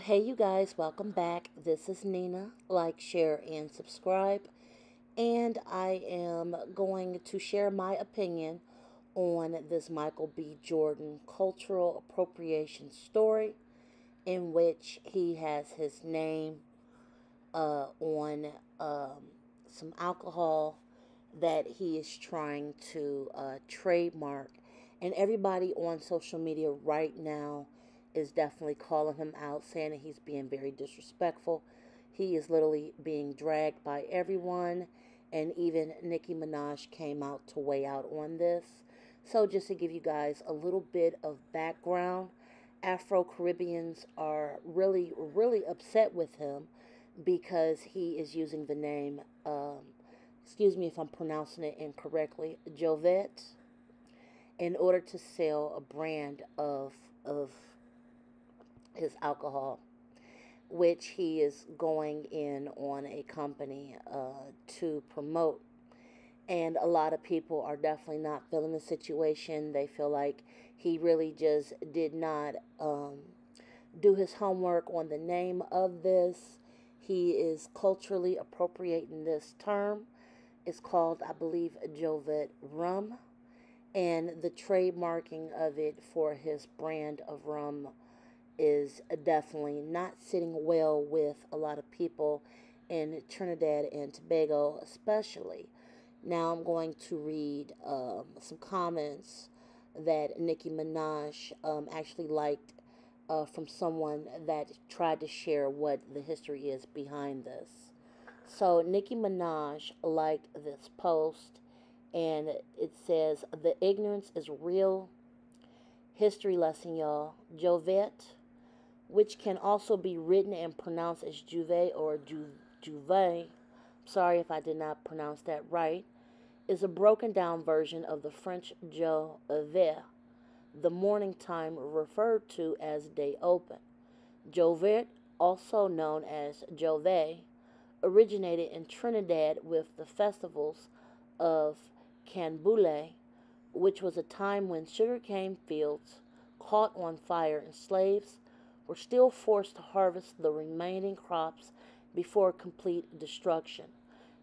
Hey, you guys, welcome back. This is Nina. Like, share, and subscribe. And I am going to share my opinion on this Michael B. Jordan cultural appropriation story, in which he has his name on some alcohol that he is trying to trademark. And everybody on social media right now is definitely calling him out, saying that he's being very disrespectful. He is literally being dragged by everyone, and even Nicki Minaj came out to weigh out on this. So, just to give you guys a little bit of background, Afro Caribbeans are really, really upset with him because he is using the name, excuse me if I'm pronouncing it incorrectly, Jovet, in order to sell a brand of his alcohol, which he is going in on a company to promote. And a lot of people are definitely not feeling the situation. They feel like he really just did not do his homework on the name of this. He is culturally appropriating this term. It's called, I believe, Jovet Rum. And the trademarking of it for his brand of rum is definitely not sitting well with a lot of people in Trinidad and Tobago, especially. Now I'm going to read some comments that Nicki Minaj actually liked from someone that tried to share what the history is behind this. So Nicki Minaj liked this post, and it says, "The ignorance is real. History lesson, y'all. Jovet, which can also be written and pronounced as Juve or Juve, sorry if I did not pronounce that right, is a broken down version of the French Jovet, the morning time referred to as day open. Jovet, also known as Jove, originated in Trinidad with the festivals of Canboulay, which was a time when sugarcane fields caught on fire and slaves were still forced to harvest the remaining crops before complete destruction.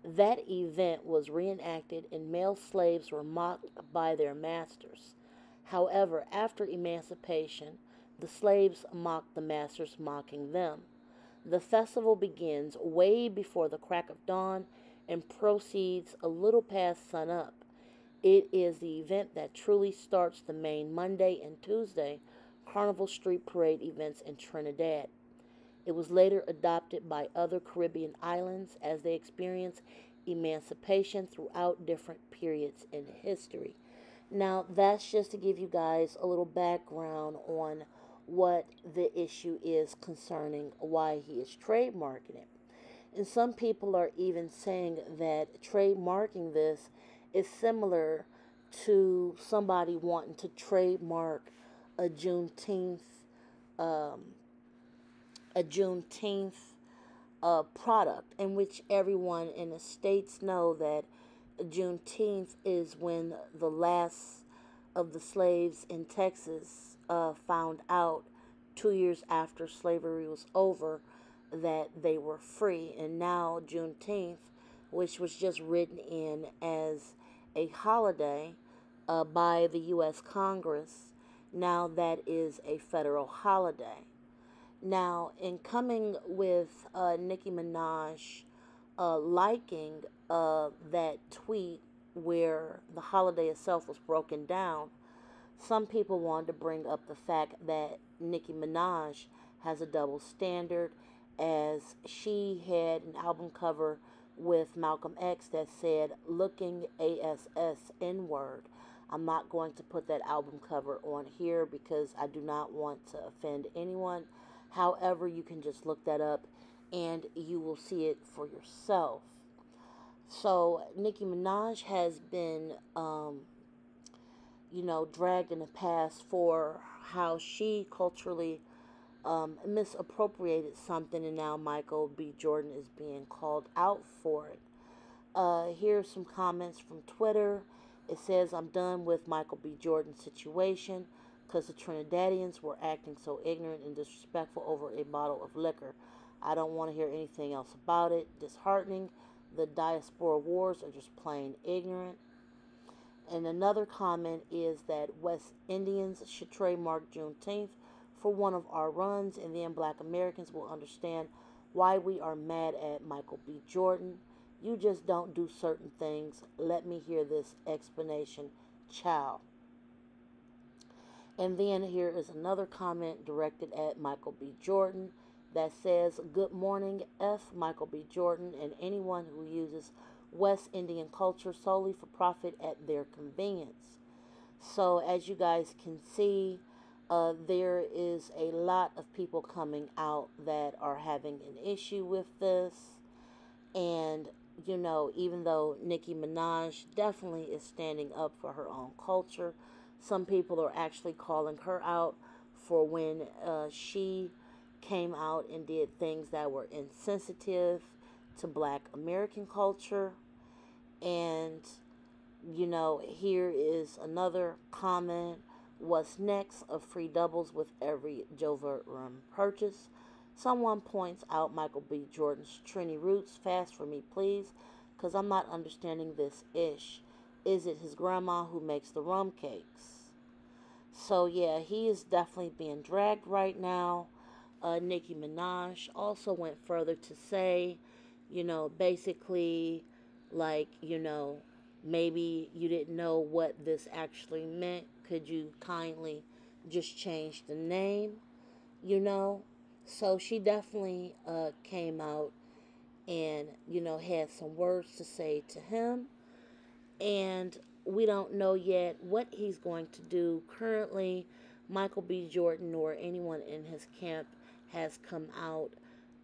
That event was reenacted, and male slaves were mocked by their masters. However, after emancipation, the slaves mocked the masters, mocking them. The festival begins way before the crack of dawn and proceeds a little past sunup. It is the event that truly starts the main Monday and Tuesday Carnival Street Parade events in Trinidad. It was later adopted by other Caribbean islands as they experienced emancipation throughout different periods in history." Now, that's just to give you guys a little background on what the issue is concerning why he is trademarking it. And some people are even saying that trademarking this is similar to somebody wanting to trademark a um, Juneteenth product, in which everyone in the states know that Juneteenth is when the last of the slaves in Texas found out 2 years after slavery was over that they were free. And now Juneteenth, which was just written in as a holiday by the U.S. Congress, now that is a federal holiday. Now, in coming with Nicki Minaj liking that tweet where the holiday itself was broken down, some people wanted to bring up the fact that Nicki Minaj has a double standard, as she had an album cover with Malcolm X that said "Looking ASS N word." I'm not going to put that album cover on here because I do not want to offend anyone. However, you can just look that up and you will see it for yourself. So, Nicki Minaj has been, dragged in the past for how she culturally misappropriated something, and now Michael B. Jordan is being called out for it. Here's some comments from Twitter. It says, "I'm done with Michael B. Jordan's situation. because the Trinidadians were acting so ignorant and disrespectful over a bottle of liquor. I don't want to hear anything else about it. Disheartening. The diaspora wars are just plain ignorant. And another comment is that West Indians should trademark Juneteenth for one of our runs, and then Black Americans will understand why we are mad at Michael B. Jordan. You just don't do certain things. Let me hear this explanation. Ciao. And then here is another comment directed at Michael B. Jordan that says, "Good morning, F. Michael B. Jordan, and anyone who uses West Indian culture solely for profit at their convenience." So, as you guys can see, there is a lot of people coming out that are having an issue with this. And, even though Nicki Minaj definitely is standing up for her own culture, some people are actually calling her out for when she came out and did things that were insensitive to Black American culture. And, here is another comment. What's next? Of free doubles with every Jovert Rum purchase. Someone points out Michael B. Jordan's Trini roots. Fast for me, please, because I'm not understanding this ish. Is it his grandma who makes the rum cakes? So, yeah, he is definitely being dragged right now. Nicki Minaj also went further to say, basically, like, maybe you didn't know what this actually meant. Could you kindly just change the name, So she definitely came out and, had some words to say to him. And we don't know yet what he's going to do. Currently, Michael B. Jordan or anyone in his camp has come out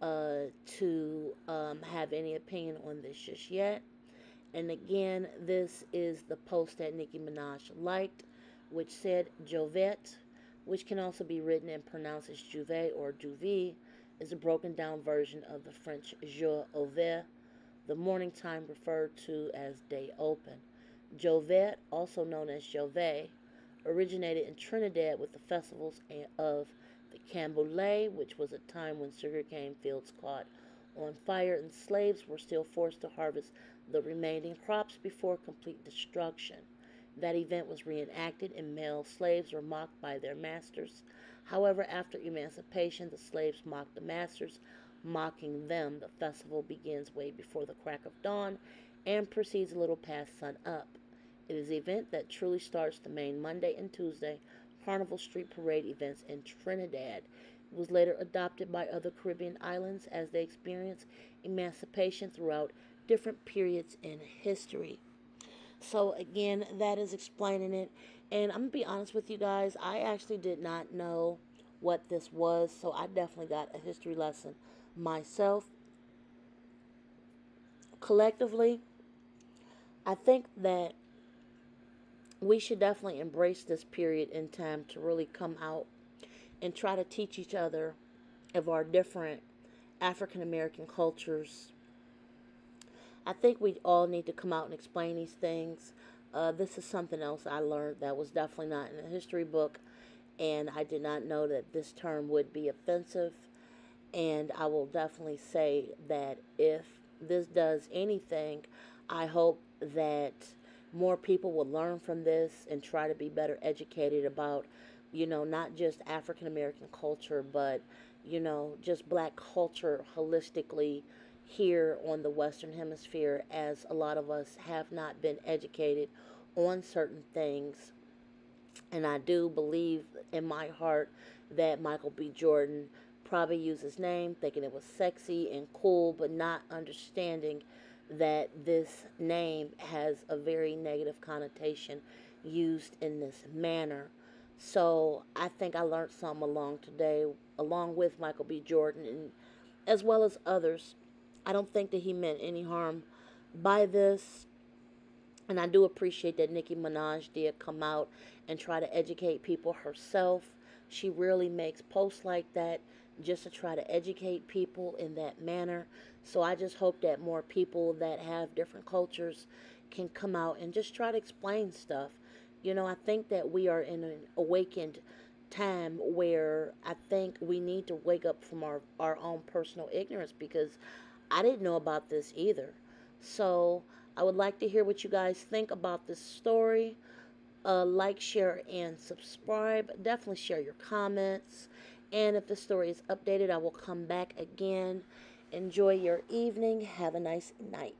to have any opinion on this just yet. And again, this is the post that Nicki Minaj liked, which said Jovette, which can also be written and pronounced as Juve or Juvie, is a broken down version of the French jour ouvert, the morning time referred to as day open. Jovette, also known as Jove, originated in Trinidad with the festivals of the Canboulay, which was a time when sugarcane fields caught on fire and slaves were still forced to harvest the remaining crops before complete destruction. That event was reenacted and male slaves were mocked by their masters. However, after emancipation, the slaves mocked the masters, mocking them. The festival begins way before the crack of dawn and proceeds a little past sun up. It is the event that truly starts the main Monday and Tuesday Carnival Street Parade events in Trinidad. It was later adopted by other Caribbean islands as they experienced emancipation throughout different periods in history. So again, that is explaining it. And I'm going to be honest with you guys, I actually did not know what this was, so I definitely got a history lesson myself. Collectively, I think that we should definitely embrace this period in time to really come out and try to teach each other of our different African American cultures. I think we all need to come out and explain these things. This is something else I learned that was definitely not in a history book, and I did not know that this term would be offensive. And I will definitely say that if this does anything, I hope that more people will learn from this and try to be better educated about, not just African American culture, but, just Black culture holistically here on the Western Hemisphere, as a lot of us have not been educated on certain things. And I do believe in my heart that Michael B. Jordan probably used his name thinking it was sexy and cool, but not understanding that this name has a very negative connotation used in this manner. So I think I learned something along with Michael B. Jordan, and as well as others. I don't think that he meant any harm by this. And I do appreciate that Nicki Minaj did come out and try to educate people herself. She really makes posts like that just to try to educate people in that manner. So I just hope that more people that have different cultures can come out and just try to explain stuff. You know, I think that we are in an awakened time where I think we need to wake up from our own personal ignorance, because I didn't know about this either. So I would like to hear what you guys think about this story. Like, share, and subscribe. Definitely share your comments. And if the story is updated, I will come back again. Enjoy your evening. Have a nice night.